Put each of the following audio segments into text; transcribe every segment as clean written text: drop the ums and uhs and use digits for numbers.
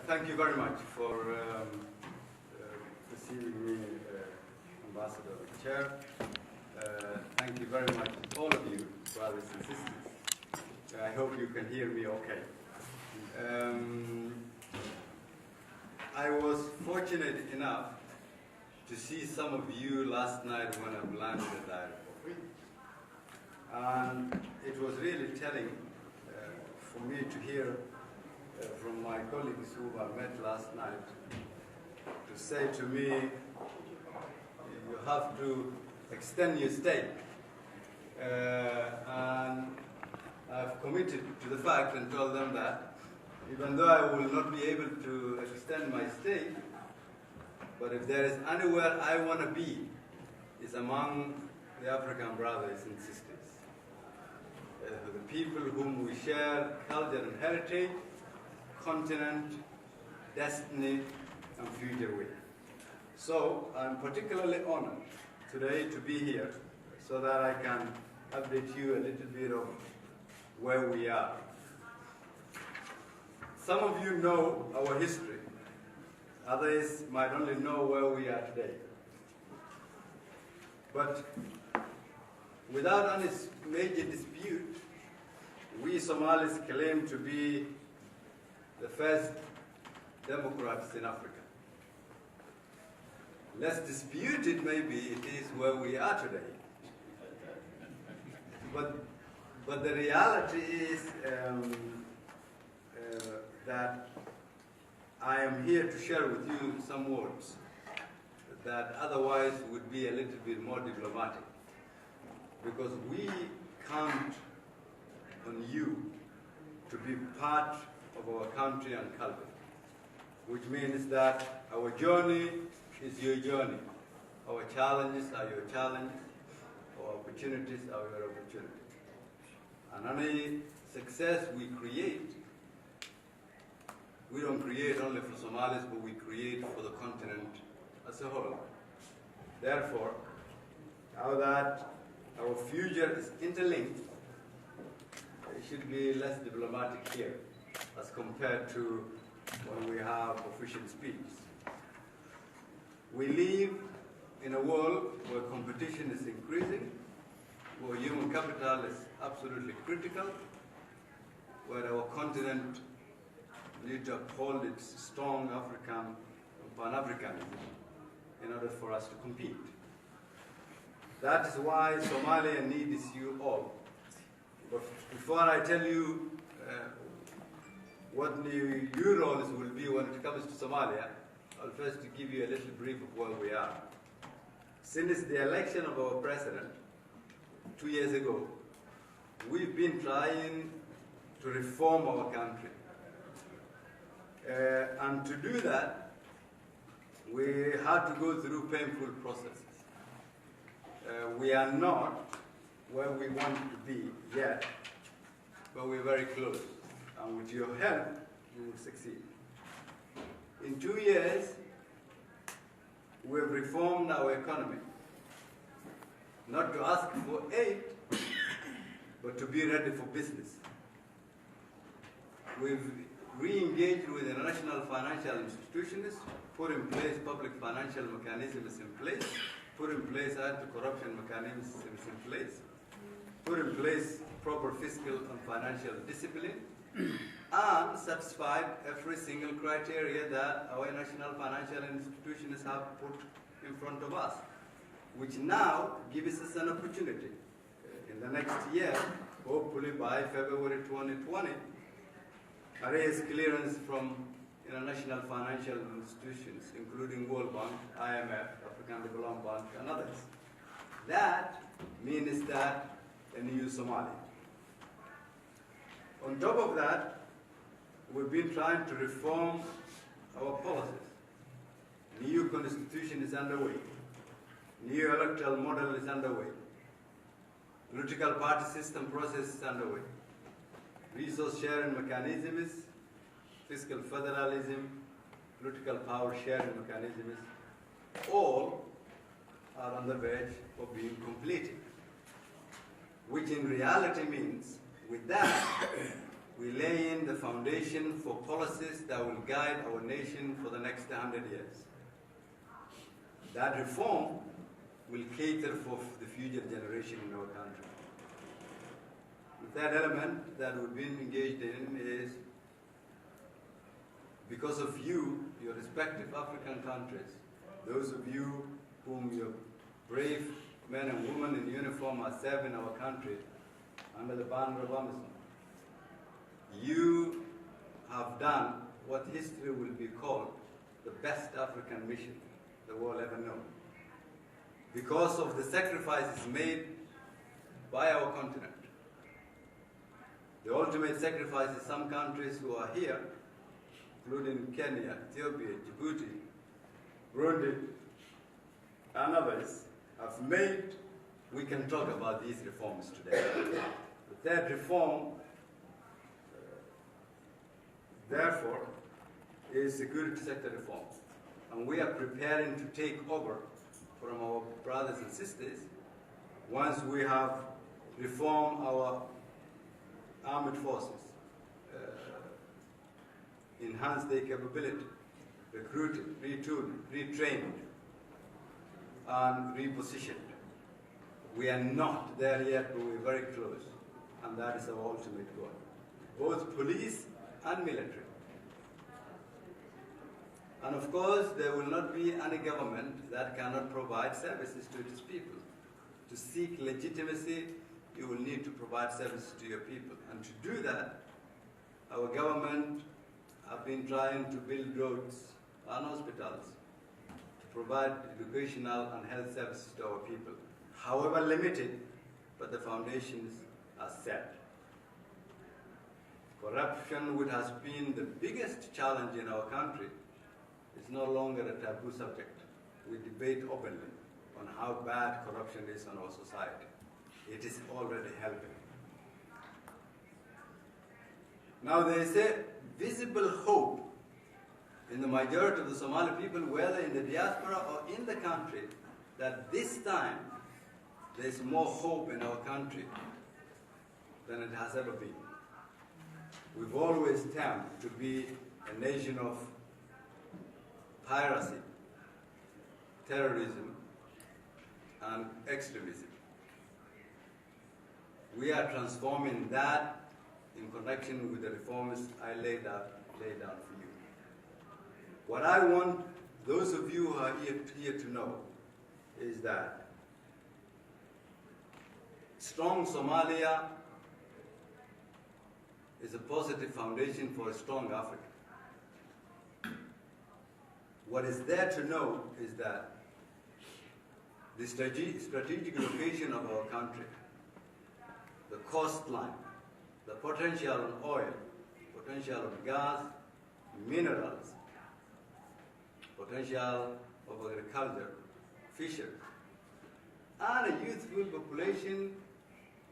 Thank you very much for receiving me, Ambassador and Chair. Thank you very much, all of you, brothers and sisters. I hope you can hear me okay. I was fortunate enough to see some of you last night when I landed at the airport. And it was really telling for me to hear from my colleagues who I met last night to say to me, you have to extend your stay. And I've committed to the fact and told them that even though I will not be able to extend my stay, but if there is anywhere I want to be, it's among the African brothers and sisters. The people whom we share culture and heritage, continent, destiny, and future with. So I'm particularly honored today to be here so that I can update you a little bit of where we are. Some of you know our history. Others might only know where we are today. But without any major dispute, we Somalis claim to be the first democrats in Africa. Less disputed maybe it is where we are today. But the reality is that I am here to share with you some words that otherwise would be a little bit more diplomatic, because we count on you to be part of our country and culture, which means that our journey is your journey. Our challenges are your challenges. Our opportunities are your opportunities. And any success we create, we don't create only for Somalis, but we create for the continent as a whole. Therefore, now that our future is interlinked, it should be less diplomatic here as compared to when we have official speeches. We live in a world where competition is increasing, where human capital is absolutely critical, where our continent needs to uphold its strong African Pan-Africanism in order for us to compete. That is why Somalia needs you all. But before I tell you what your roles will be when it comes to Somalia, I'll first give you a little brief of where we are. Since the election of our president 2 years ago, we've been trying to reform our country. And to do that, we had to go through painful processes. We are not where we want to be yet, but we're very close. And with your help, we will succeed. In 2 years, we have reformed our economy. Not to ask for aid, but to be ready for business. We've re-engaged with international financial institutions, put in place public financial mechanisms in place, put in place anti-corruption mechanisms in place, put in place proper fiscal and financial discipline, and satisfied every single criteria that our national financial institutions have put in front of us, which now gives us an opportunity in the next year, hopefully by February 2020, raise clearance from international financial institutions, including World Bank, IMF, African Development Bank, and others. That means that a new Somalia. On top of that, we've been trying to reform our policies. New constitution is underway. New electoral model is underway. Political party system process is underway. Resource sharing mechanisms, fiscal federalism, political power sharing mechanisms, all are on the verge of being completed. Which in reality means, with that, we lay in the foundation for policies that will guide our nation for the next 100 years. That reform will cater for the future generation in our country. The third element that we've been engaged in is, because of you, your respective African countries, those of you whom your brave men and women in uniform are serving our country under the banner of AMISOM, you have done what history will be called the best African mission the world ever known. Because of the sacrifices made by our continent. The ultimate sacrifices some countries who are here, including Kenya, Ethiopia, Djibouti, Burundi, and others, have made. We can talk about these reforms today. The third reform, therefore, is security sector reform. And we are preparing to take over from our brothers and sisters once we have reformed our armed forces, enhanced their capability, recruited, retooled, retrained, and repositioned. We are not there yet, but we're very close, and that is our ultimate goal, both police and military. And of course, there will not be any government that cannot provide services to its people. To seek legitimacy, you will need to provide services to your people. And to do that, our government have been trying to build roads and hospitals to provide educational and health services to our people. However limited, but the foundations are set. Corruption, which has been the biggest challenge in our country, is no longer a taboo subject. We debate openly on how bad corruption is in our society. It is already helping. Now there is a visible hope in the majority of the Somali people, whether in the diaspora or in the country, that this time there is more hope in our country than it has ever been. We've always termed to be a nation of piracy, terrorism, and extremism. We are transforming that in connection with the reforms I laid out for you. What I want those of you who are here to know is that strong Somalia is a positive foundation for a strong Africa. What is there to know is that the strategic location of our country, the coastline, the potential on oil, potential on gas, minerals, potential of agriculture, fisheries, and a youthful population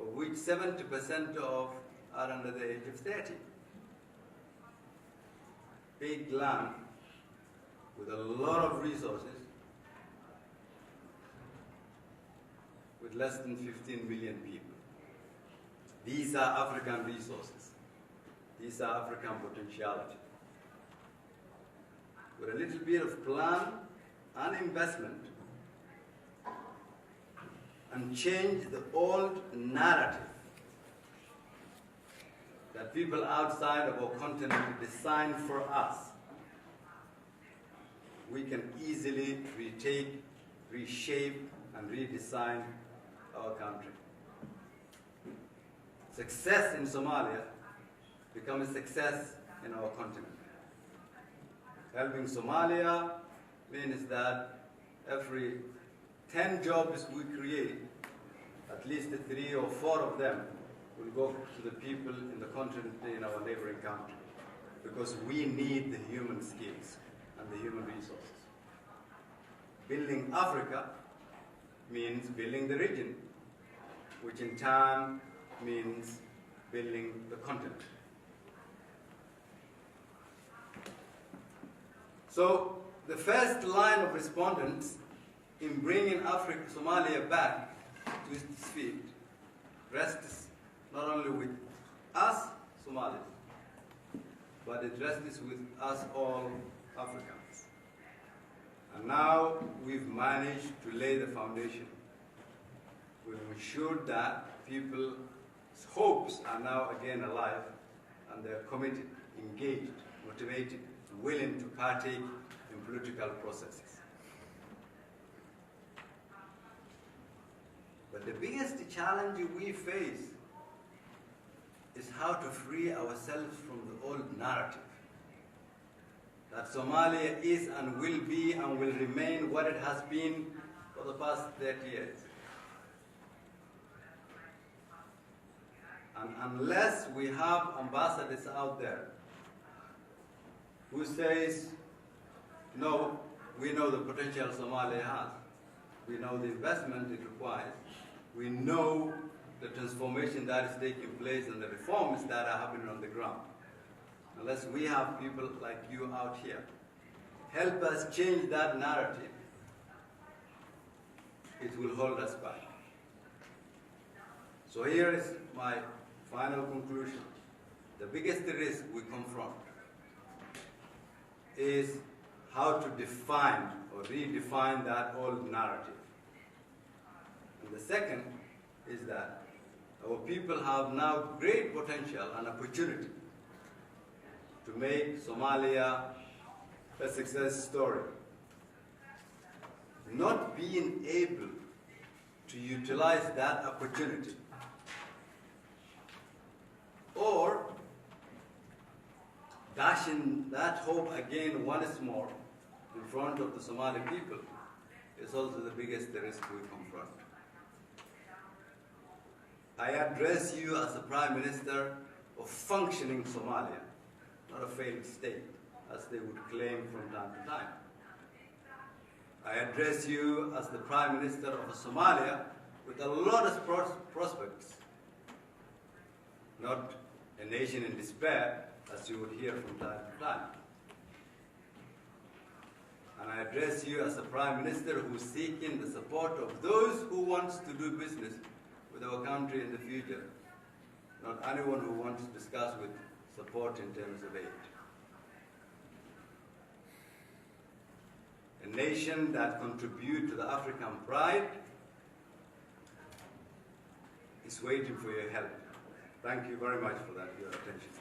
of which 70% of are under the age of 30. Big land with a lot of resources, with less than 15 million people. These are African resources. These are African potentiality. With a little bit of plan and investment, and change the old narrative that people outside of our continent design for us, we can easily retake, reshape, and redesign our country. Success in Somalia becomes a success in our continent. Helping Somalia means that every 10 jobs we create, at least 3 or 4 of them will go to the people in the continent in our neighboring country, because we need the human skills and the human resources. Building Africa means building the region, which in turn means building the continent. So the first line of respondents in bringing Somalia back to its feet rests not only with us, Somalis, but it rests with us all Africans. And now we've managed to lay the foundation. We've ensured that people's hopes are now again alive, and they're committed, engaged, motivated, willing to partake in political processes. But the biggest challenge we face is how to free ourselves from the old narrative that Somalia is and will be and will remain what it has been for the past 30 years. And unless we have ambassadors out there who says, no, we know the potential Somalia has, we know the investment it requires, we know the transformation that is taking place and the reforms that are happening on the ground. Unless we have people like you out here, help us change that narrative, it will hold us back. So here is my final conclusion. The biggest risk we confront is how to define or redefine that old narrative. And the second is that our people have now great potential and opportunity to make Somalia a success story. Not being able to utilize that opportunity or dashing that hope again once more in front of the Somali people is also the biggest risk we confront. I address you as a Prime Minister of functioning Somalia, not a failed state, as they would claim from time to time. I address you as the Prime Minister of a Somalia with a lot of prospects, not a nation in despair, as you would hear from time to time. And I address you as a Prime Minister who is seeking the support of those who want to do business with our country in the future, not anyone who wants to discuss with support in terms of aid. A nation that contributes to the African pride is waiting for your help. Thank you very much for that, your attention.